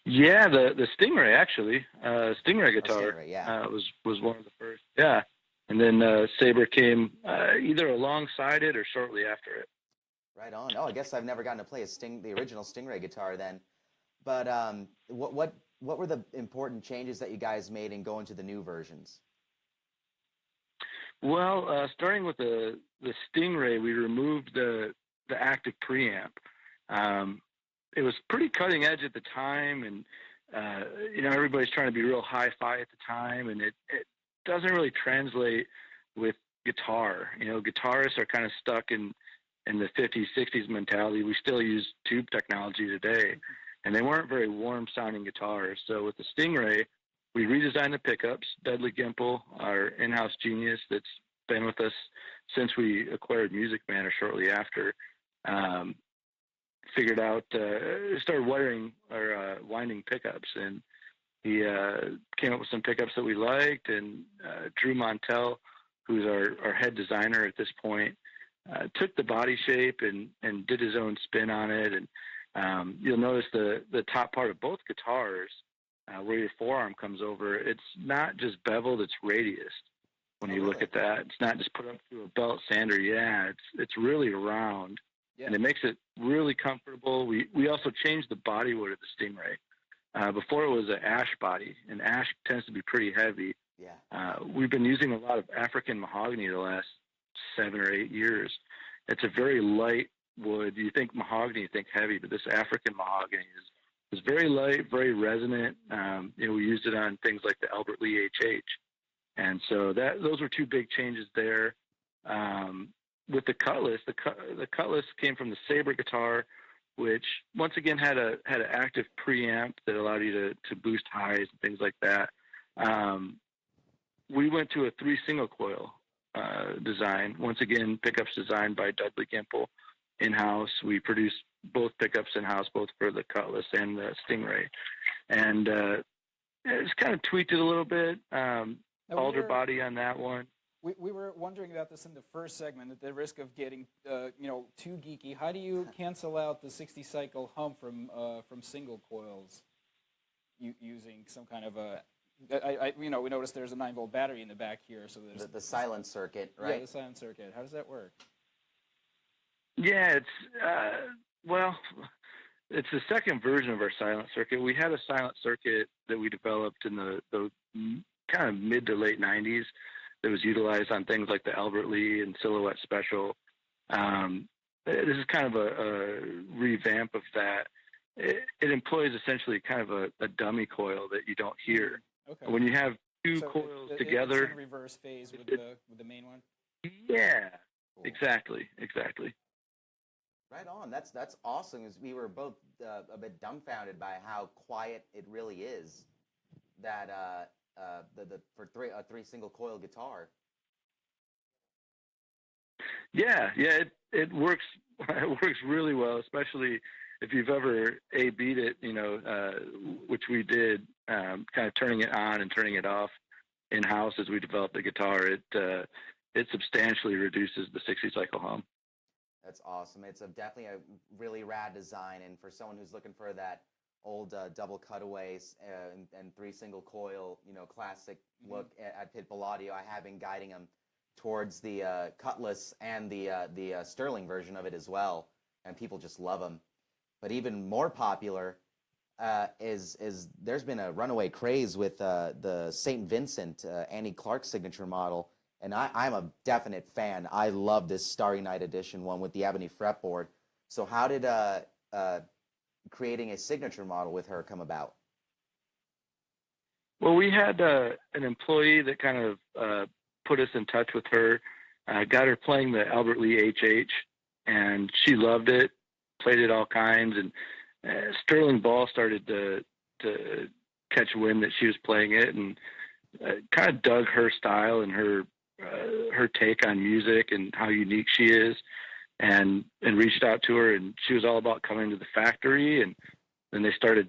Speaker 9: Yeah, the Stingray actually, Stingray guitar
Speaker 3: Stingray, yeah.
Speaker 9: was one of the first. Yeah, and then Sabre came either alongside it or shortly after it.
Speaker 3: Right on. Oh, I guess I've never gotten to play the original Stingray guitar then. But what were the important changes that you guys made in going to the new versions?
Speaker 9: Well, starting with the Stingray, we removed the active preamp. It was pretty cutting edge at the time, and everybody's trying to be real hi-fi at the time, and it doesn't really translate with guitar. Guitarists are kind of stuck in the 50s, 60s mentality. We still use tube technology today, and they weren't very warm-sounding guitars. So with the Stingray, we redesigned the pickups. Dudley Gimple, our in-house genius that's been with us since we acquired Music Man or shortly after, figured out, started wiring or winding pickups, and he came up with some pickups that we liked, and Drew Montel, who's our head designer at this point, took the body shape and did his own spin on it. And you'll notice the top part of both guitars, where your forearm comes over, it's not just beveled, it's radiused. When you look at that, it's not just put up through a belt sander. Yeah, it's really round, and it makes it really comfortable. We also changed the body wood of the Stingray. Before it was an ash body, and ash tends to be pretty heavy.
Speaker 3: Yeah.
Speaker 9: We've been using a lot of African mahogany the last 7 or 8 years. It's a very light wood. You think mahogany, you think heavy, but this African mahogany is very light, very resonant. We used it on things like the Albert Lee HH. And so those were two big changes there. With the Cutlass, the Cutlass came from the Sabre guitar, which once again had an active preamp that allowed you to boost highs and things like that. We went to a 3 single coil design. Once again, pickups designed by Dudley Gimple in-house. We produced both pickups in-house, both for the Cutlass and the Stingray. And just kind of tweaked it a little bit. Alder body on that one.
Speaker 4: We were wondering about this in the first segment, at the risk of getting too geeky. How do you cancel out the 60 cycle hum from single coils using some kind of a? We noticed there's a 9-volt battery in the back here, so there's
Speaker 3: the silent circuit, right?
Speaker 4: Yeah, the silent circuit. How does that work?
Speaker 9: Yeah, it's the second version of our silent circuit. We had a silent circuit that we developed in the kind of mid to late 90s that was utilized on things like the Albert Lee and Silhouette Special. This is kind of a revamp of that. It employs essentially kind of a dummy coil that you don't hear.
Speaker 4: Okay.
Speaker 9: When you have two coils together,
Speaker 4: it's in reverse phase with the main one.
Speaker 9: Yeah, cool. Exactly.
Speaker 3: Right on. That's awesome. Because we were both a bit dumbfounded by how quiet it really is. That for a 3 single coil guitar. Yeah,
Speaker 9: it works. It works really well, especially if you've ever A/B'd it, which we did, kind of turning it on and turning it off in house as we developed the guitar. It substantially reduces the 60 cycle hum.
Speaker 3: That's awesome. It's definitely a really rad design, and for someone who's looking for that old double cutaways and 3 single coil, classic look at Pitbull audio, I have been guiding them towards the Cutlass and the Sterling version of it as well, and people just love them. But even more popular is there's been a runaway craze with the St. Vincent Annie Clark signature model, and I'm a definite fan. I love this Starry Night edition one with the ebony fretboard. So how did creating a signature model with her come about?
Speaker 9: Well, we had an employee that kind of put us in touch with her, got her playing the Albert Lee HH, and she loved it, played it all kinds, and Sterling Ball started to catch wind that she was playing it, and kind of dug her style and her take on music and how unique she is, and reached out to her, and she was all about coming to the factory, and then they started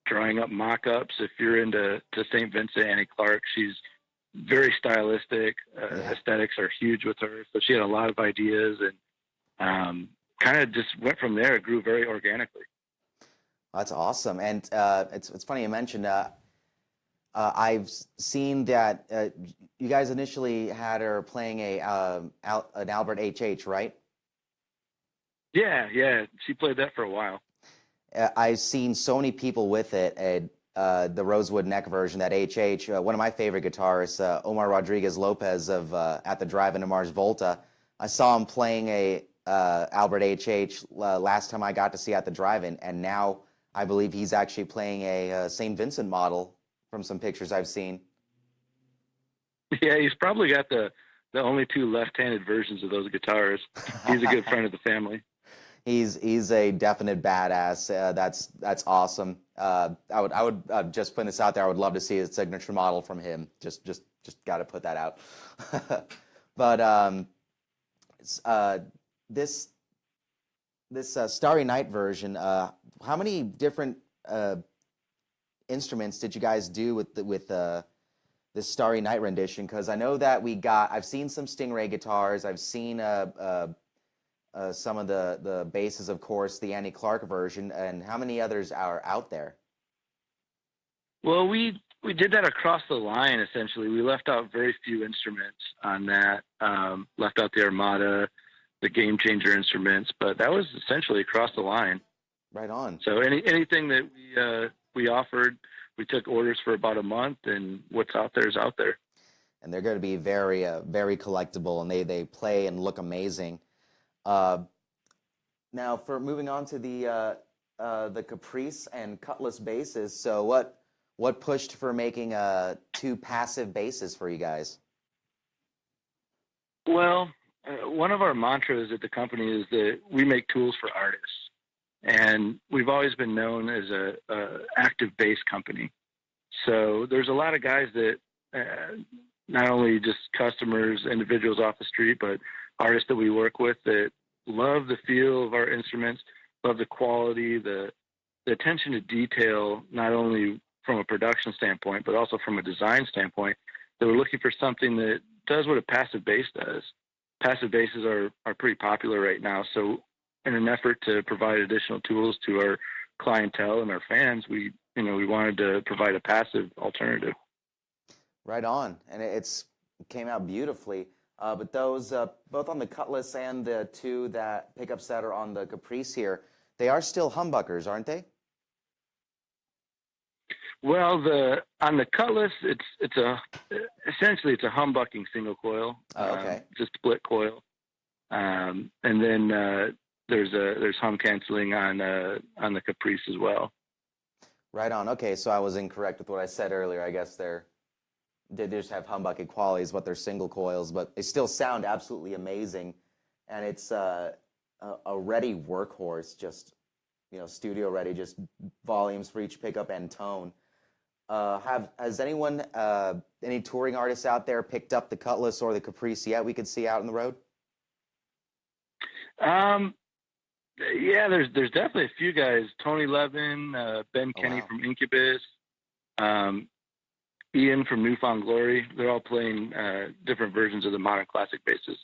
Speaker 9: drawing up mock-ups. If you're into St. Vincent, Annie Clark, she's very stylistic. Aesthetics are huge with her, so she had a lot of ideas, and kind of just went from there. It grew very organically.
Speaker 3: That's awesome, and it's funny you mentioned. I've seen that you guys initially had her playing an Albert HH, right?
Speaker 9: Yeah, she played that for a while.
Speaker 3: I've seen so many people with it, the Rosewood neck version, that HH. One of my favorite guitarists, Omar Rodriguez Lopez of At the Drive-In to Mars Volta. I saw him playing Albert H.H. Last time I got to see at the drive-in, and now I believe he's actually playing a St. Vincent model from some pictures I've seen.
Speaker 9: Yeah, he's probably got the only two left-handed versions of those guitars. He's a good friend of the family.
Speaker 3: He's a definite badass. That's awesome. I would just putting this out there. I would love to see a signature model from him. Just got to put that out. But this Starry Night version. How many different instruments did you guys do with this Starry Night rendition? Because I know that I've seen some Stingray guitars. I've seen some of the basses, of course, the Annie Clark version, and how many others are out there?
Speaker 9: Well, we did that across the line, essentially. We left out very few instruments on that, left out the Armada, the Game Changer instruments, but that was essentially across the line.
Speaker 3: Right on.
Speaker 9: So anything that we offered, we took orders for about a month, and what's out there is out there.
Speaker 3: And they're going to be very, very collectible, and they play and look amazing. Now, for moving on to the Caprice and Cutlass basses, so what pushed for making two passive basses for you guys?
Speaker 9: Well, one of our mantras at the company is that we make tools for artists, and we've always been known as a active bass company. So there's a lot of guys that not only just customers, individuals off the street, but artists that we work with that love the feel of our instruments, love the quality, the attention to detail, not only from a production standpoint, but also from a design standpoint, that we're looking for something that does what a passive bass does. Passive basses are pretty popular right now. So in an effort to provide additional tools to our clientele and our fans, we wanted to provide a passive alternative.
Speaker 3: Right on. And it came out beautifully. But those, both on the Cutlass and the two pickups that are on the Caprice here, they are still humbuckers, aren't they?
Speaker 9: Well, on the Cutlass, it's essentially a humbucking single coil.
Speaker 3: Oh, okay.
Speaker 9: It's a split coil, and then there's hum canceling on the Caprice as well.
Speaker 3: Right on. Okay, so I was incorrect with what I said earlier. I guess they just have humbucking qualities, but they're single coils, but they still sound absolutely amazing, and it's a ready workhorse, just studio ready, just volumes for each pickup and tone. Has anyone, any touring artists out there picked up the Cutlass or the Caprice yet we could see out on the road?
Speaker 9: Yeah, there's definitely a few guys. Tony Levin, Ben Kenny from Incubus, Ian from Newfound Glory. They're all playing different versions of the modern classic basses.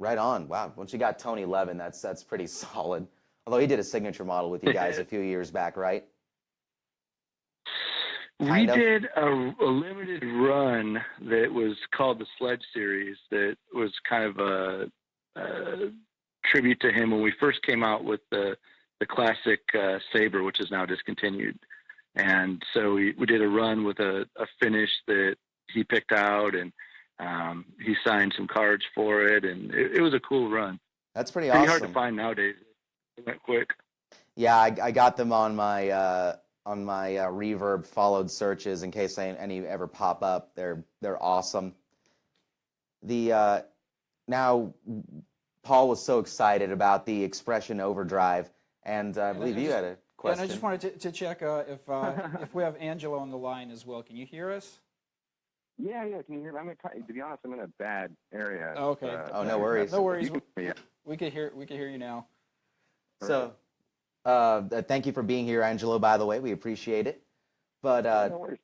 Speaker 3: Right on. Wow. Once you got Tony Levin, that's pretty solid. Although he did a signature model with you guys a few years back, right?
Speaker 9: We did a limited run that was called the Sledge Series that was kind of a tribute to him when we first came out with the classic Sabre, which is now discontinued. And so we did a run with a finish that he picked out, and he signed some cards for it, and it was a cool run.
Speaker 3: That's pretty awesome.
Speaker 9: Pretty hard to find nowadays. It went quick.
Speaker 3: Yeah, I got them on my Reverb followed searches in case any ever pop up. They're awesome. Now Paul was so excited about the Expression Overdrive, and I believe you had a question.
Speaker 4: Yeah, and I just wanted to check if we have Angelo on the line as well. Can you hear us?
Speaker 10: Yeah, can you hear me? To be honest, I'm in a bad area.
Speaker 4: Oh, okay.
Speaker 3: No worries.
Speaker 4: No worries. We can hear you now.
Speaker 3: So, thank you for being here, Angelo, by the way. We appreciate it. But,
Speaker 10: no worries.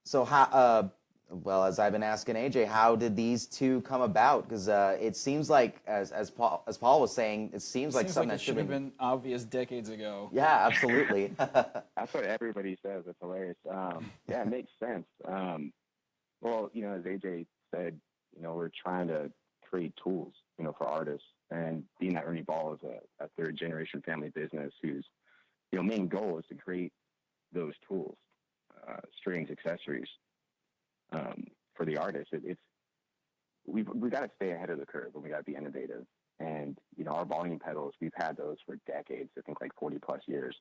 Speaker 3: So how, well, as I've been asking AJ, how did these two come about? Because it seems like, as Paul was saying, it seems like something that
Speaker 4: should have been obvious decades ago.
Speaker 3: Yeah, absolutely.
Speaker 10: That's what everybody says. It's hilarious. Yeah, it makes sense. Well, as AJ said, we're trying to create tools, for artists. And being that Ernie Ball is a third-generation family business whose, main goal is to create those tools, strings, accessories, for the artist. we've got to stay ahead of the curve, and we got to be innovative. And our volume pedals, we've had those for decades. I think like 40 plus years.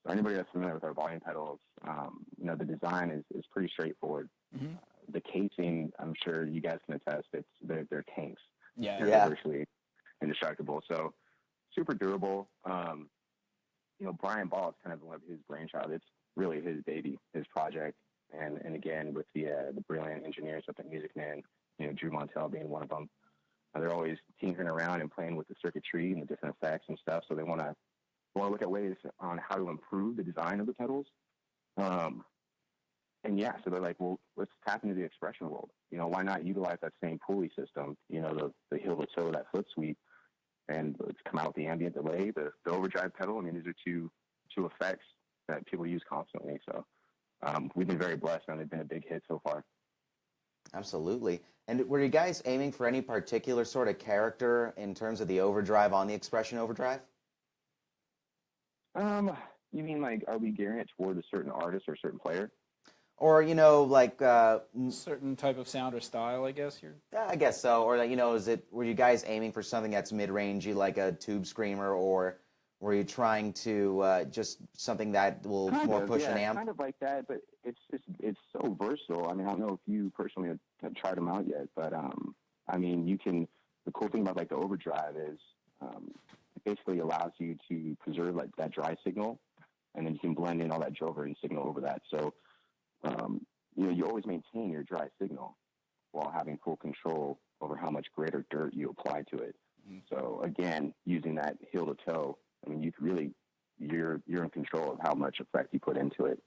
Speaker 10: So anybody that's familiar with our volume pedals, the design is pretty straightforward.
Speaker 4: Mm-hmm.
Speaker 10: The casing, I'm sure you guys can attest, they're tanks.
Speaker 4: Yeah.
Speaker 10: They're virtually indestructible. So super durable. Brian Ball is kind of his brainchild. It's really his baby, his project. And again, with the brilliant engineers up at Music Man, Drew Montel being one of them, they're always tinkering around and playing with the circuitry and the different effects and stuff. So they want to look at ways on how to improve the design of the pedals. So they're like, well, let's tap into the expression world. Why not utilize that same pulley system, the heel to toe, that foot sweep, and let's come out with the ambient delay, the overdrive pedal. I mean, these are two effects that people use constantly. So we've been very blessed, and they've been a big hit so far.
Speaker 3: Absolutely. And were you guys aiming for any particular sort of character in terms of the overdrive on the expression overdrive?
Speaker 10: You mean like, are we gearing it toward a certain artist or a certain player?
Speaker 3: Or,
Speaker 4: certain type of sound or style, I guess.
Speaker 3: I guess so. Or, were you guys aiming for something that's mid-rangey, like a tube screamer, or were you trying to just something that will more push an amp?
Speaker 10: Kind of like that, but it's so versatile. I mean, I don't know if you personally have tried them out yet, but the cool thing about like the overdrive is it basically allows you to preserve like that dry signal, and then you can blend in all that Jover and signal over that. So you always maintain your dry signal while having full control over how much grit or dirt you apply to it. Mm-hmm. So again, using that heel to toe, I mean, you're in control of how much effect you put into it.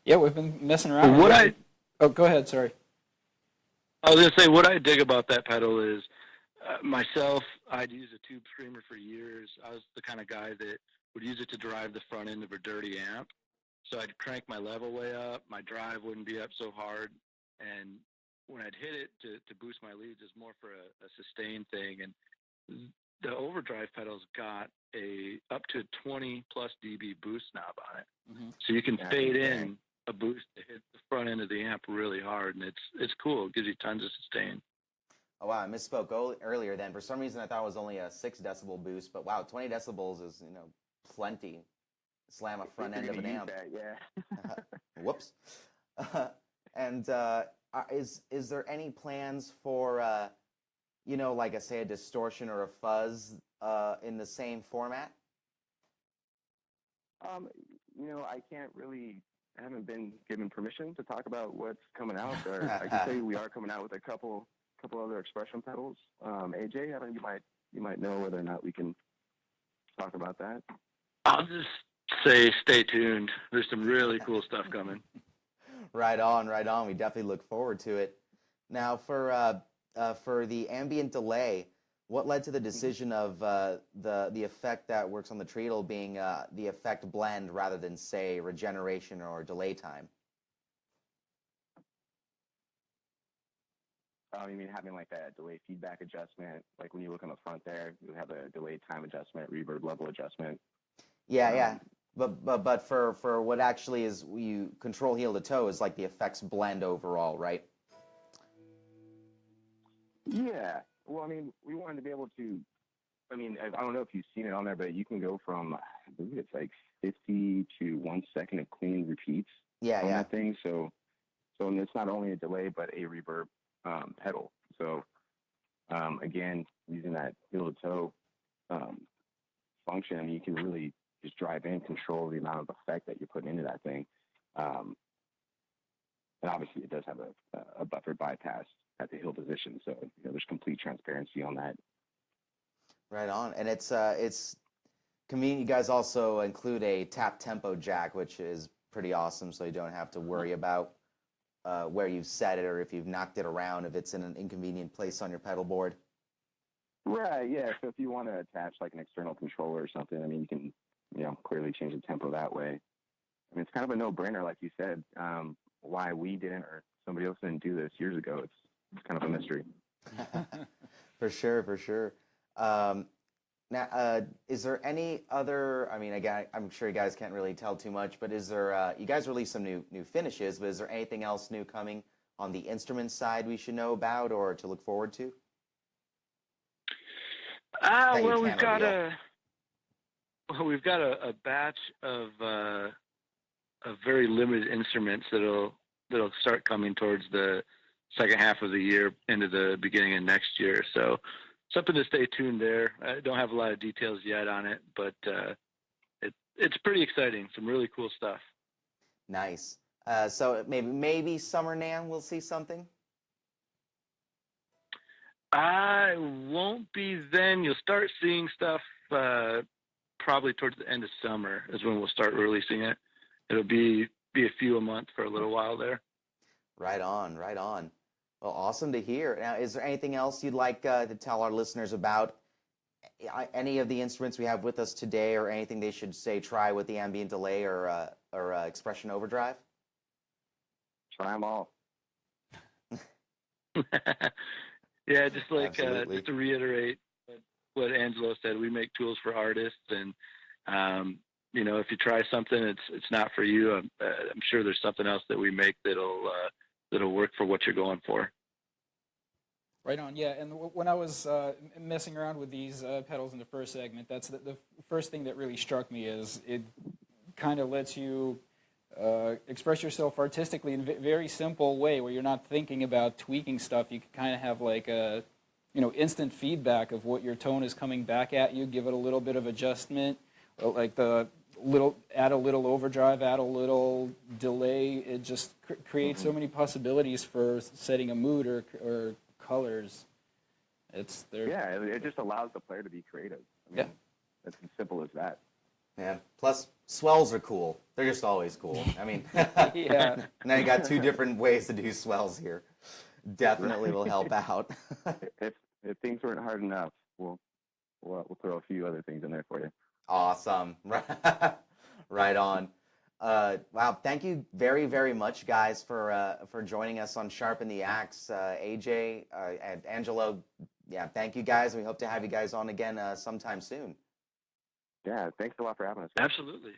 Speaker 4: Yeah, we've been messing around. Go ahead. Sorry.
Speaker 9: I was gonna say what I dig about that pedal is myself. I'd used a tube screamer for years. I was the kind of guy that would use it to drive the front end of a dirty amp. So I'd crank my level way up, my drive wouldn't be up so hard, and when I'd hit it to boost my leads, it's more for a sustained thing. And the overdrive pedal's got a up to 20 plus dB boost knob on it,
Speaker 4: mm-hmm.
Speaker 9: so you can fade in a boost to hit the front end of the amp really hard, and it's cool. It gives you tons of sustain.
Speaker 3: Oh wow, I misspoke earlier. Then for some reason I thought it was only a 6 decibel boost, but wow, 20 decibels is plenty. Slam a front end of an amp. Whoops. And is there any plans for like a distortion or a fuzz in the same format?
Speaker 10: I can't really. I haven't been given permission to talk about what's coming out. Or I can tell you we are coming out with a couple other expression pedals. AJ, I don't know, you might know whether or not we can talk about that.
Speaker 9: I'll just say stay tuned. There's some really cool stuff coming.
Speaker 3: Right on. We definitely look forward to it. Now, for the ambient delay, what led to the decision of the effect that works on the treadle being the effect blend rather than, say, regeneration or delay time?
Speaker 10: You mean having like that delay feedback adjustment? Like when you look on the front there, you have a delay time adjustment, reverb level adjustment.
Speaker 3: Yeah. But for what actually is you control heel to toe is like the effects blend overall, right?
Speaker 10: Yeah. Well, I mean, we wanted to be able to. I mean, I don't know if you've seen it on there, but you can go from I believe it's like 50 to 1 second of clean repeats.
Speaker 3: Yeah.
Speaker 10: That thing. So it's not only a delay but a reverb pedal. So again, using that heel to toe function, I mean, you can really just drive in, control the amount of effect that you're putting into that thing. And obviously it does have a buffer bypass at the heel position. So there's complete transparency on that.
Speaker 3: Right on. And it's convenient. You guys also include a tap tempo jack, which is pretty awesome. So you don't have to worry about where you've set it or if you've knocked it around, if it's in an inconvenient place on your pedal board.
Speaker 10: Right, yeah. So if you want to attach like an external controller or something, I mean, you can, clearly change the tempo that way. I mean, it's kind of a no-brainer, like you said. Why we didn't or somebody else didn't do this years ago, it's kind of a mystery.
Speaker 3: For sure. Now, is there any other, I mean, again, I'm sure you guys can't really tell too much, but is there, you guys released some new finishes, but is there anything else new coming on the instrument side we should know about or to look forward to?
Speaker 9: Well, we've got a batch of very limited instruments that'll start coming towards the second half of the year into the beginning of next year. So something to stay tuned there. I don't have a lot of details yet on it, but it's pretty exciting. Some really cool stuff.
Speaker 3: Nice. So maybe Summer NAMM we'll see something?
Speaker 9: I won't be then. You'll start seeing stuff probably towards the end of summer is when we'll start releasing it. It'll be a few a month for a little while there.
Speaker 3: Right on, right on. Well, awesome to hear. Now, is there anything else you'd like to tell our listeners about any of the instruments we have with us today, or anything they should try with the Ambient Delay or Expression Overdrive?
Speaker 10: Try them all.
Speaker 9: Yeah, just to reiterate what Angelo said, we make tools for artists, and if you try something, it's not for you. I'm sure there's something else that we make that'll work for what you're going for.
Speaker 4: Right on, yeah. And when I was messing around with these pedals in the first segment, that's the first thing that really struck me is it kind of lets you express yourself artistically in a very simple way where you're not thinking about tweaking stuff. You can kind of have like a, instant feedback of what your tone is coming back at you, give it a little bit of adjustment, like add a little overdrive, add a little delay. It just creates so many possibilities for setting a mood or colors.
Speaker 10: It just allows the player to be creative. It's as simple as that.
Speaker 3: Yeah. Plus, swells are cool. They're just always cool. I mean,
Speaker 4: yeah.
Speaker 3: Now you got two different ways to do swells here. Definitely will help out.
Speaker 10: If things weren't hard enough, we'll throw a few other things in there for you.
Speaker 3: Awesome. Right on. Wow. Thank you very, very much, guys, for joining us on Sharpen the AXE. AJ and Angelo, yeah, thank you, guys. We hope to have you guys on again sometime soon.
Speaker 10: Yeah, thanks a lot for having us.
Speaker 9: Absolutely.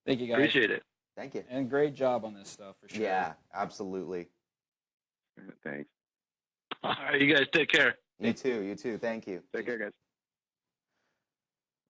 Speaker 4: Thank you, guys.
Speaker 9: Appreciate it.
Speaker 3: Thank you.
Speaker 4: And great job on this stuff, for sure.
Speaker 3: Yeah, absolutely.
Speaker 10: Thanks.
Speaker 9: All right, you guys take care.
Speaker 3: You too. Thank you.
Speaker 10: Take care, guys.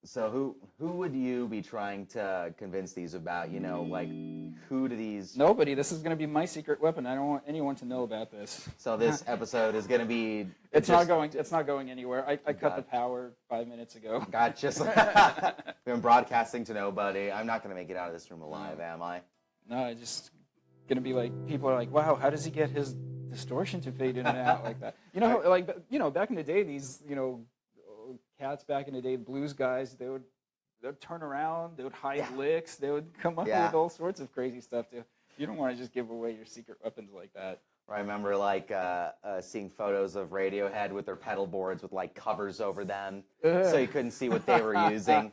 Speaker 3: So who would you be trying to convince these about? Who do these...
Speaker 4: Nobody. This is going to be my secret weapon. I don't want anyone to know about this.
Speaker 3: So this episode is going to be...
Speaker 4: It's not going anywhere. I cut the power 5 minutes ago.
Speaker 3: Gotcha. We've been broadcasting to nobody. I'm not going to make it out of this room alive, am I?
Speaker 4: No, it's just going to be like, people are like, wow, how does he get his distortion to fade in and out like that? Back in the day, these, cats back in the day, blues guys, they'd turn around, they would hide licks, they would come up with all sorts of crazy stuff too. You don't want to just give away your secret weapons like that.
Speaker 3: I remember seeing photos of Radiohead with their pedal boards with covers over them, so you couldn't see what they were using.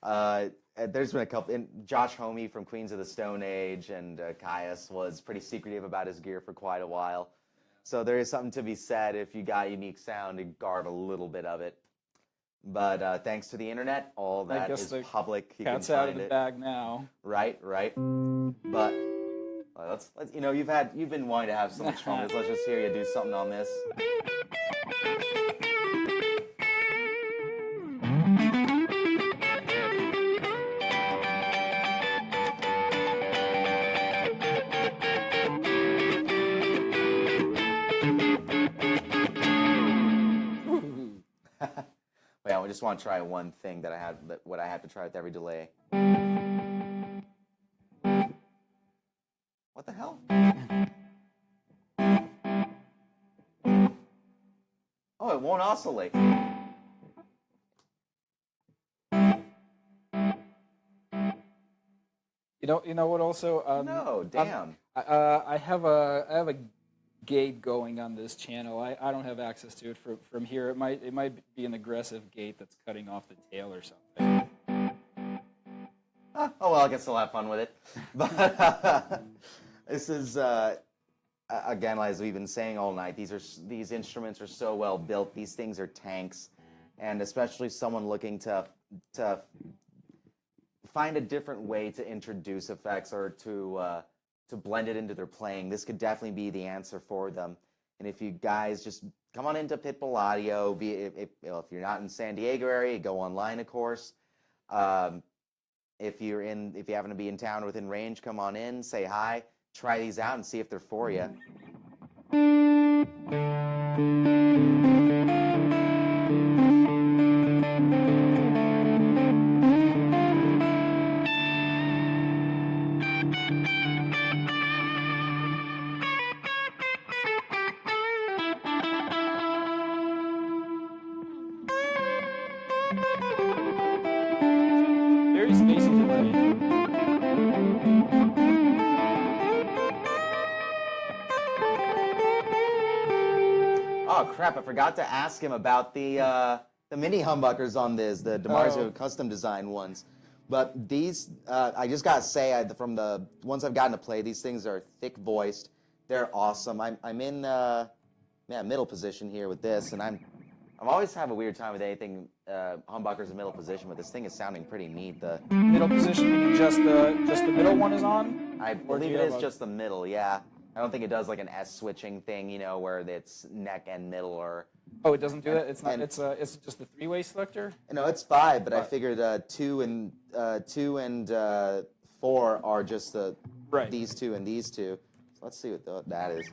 Speaker 3: There's been a couple. And Josh Homme from Queens of the Stone Age and Caius was pretty secretive about his gear for quite a while. So there is something to be said if you got unique sound to guard a little bit of it. But thanks to the internet, all that is public. You
Speaker 4: cat's
Speaker 3: can
Speaker 4: out
Speaker 3: find
Speaker 4: of the bag now.
Speaker 3: Right. But let's you've been wanting to have so much fun with this. Let's just hear you do something on this. Yeah, I just want to try one thing that I had to try with every delay. What the hell? Oh, it won't oscillate.
Speaker 4: You know what? Also,
Speaker 3: no, damn.
Speaker 4: I have a gate going on this channel. I don't have access to it from here. It might be an aggressive gate that's cutting off the tail or something.
Speaker 3: Oh well, I can still have fun with it. But this is again, as we've been saying all night. These instruments are so well built. These things are tanks, and especially someone looking to find a different way to introduce effects or to to blend it into their playing, this could definitely be the answer for them. And if you guys just come on into Pitbull Audio, if you're not in San Diego area, go online, of course. If you happen to be in town within range, come on in, say hi, try these out, and see if they're for you.
Speaker 4: Very spacey delay.
Speaker 3: Oh crap! I forgot to ask him about the mini humbuckers on this, the DiMarzio custom design ones. But these, I just gotta say, from the ones I've gotten to play, these things are thick voiced. They're awesome. I'm in middle position here with this, and I've always have a weird time with anything humbuckers in middle position, but this thing is sounding pretty neat. The
Speaker 4: Middle position, meaning just the middle one is on?
Speaker 3: I believe it is just the middle, yeah. I don't think it does like an S switching thing, you know, where it's neck and middle or.
Speaker 4: Oh, it doesn't do that. It's not. It's just the three-way selector.
Speaker 3: No, it's 5, but I figured 2 and 4 are just these two and these two. So let's see what that is.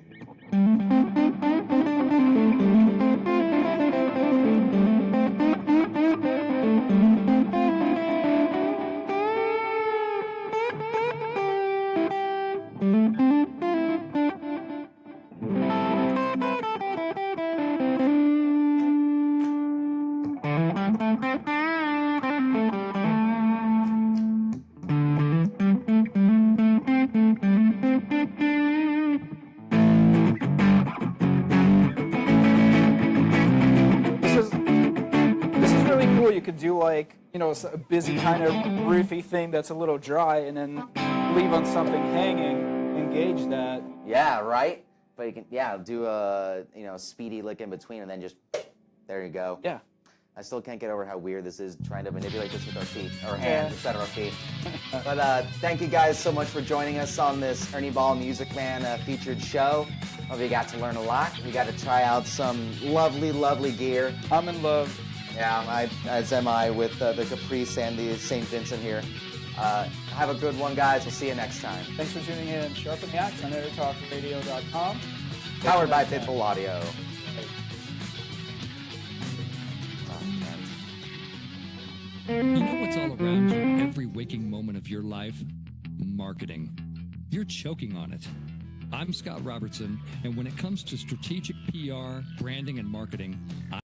Speaker 4: You could do like, you know, a busy kind of riffy thing that's a little dry, and then leave on something hanging, engage that.
Speaker 3: Yeah, right. But you can, do a speedy lick in between, and then just there you go.
Speaker 4: Yeah.
Speaker 3: I still can't get over how weird this is trying to manipulate this with our feet or hands instead of our feet. But thank you guys so much for joining us on this Ernie Ball Music Man featured show. Hope you got to learn a lot. You got to try out some lovely, lovely gear.
Speaker 4: I'm in love.
Speaker 3: Yeah, as am I with the Caprice and the St. Vincent here. Have a good one, guys. We'll see you next time.
Speaker 4: Thanks for tuning in. Sharpen the AXE on EnterTalkRadio.com.
Speaker 3: Powered by Pitbull Audio.
Speaker 11: You know what's all around you every waking moment of your life? Marketing. You're choking on it. I'm Scott Robertson, and when it comes to strategic PR, branding, and marketing,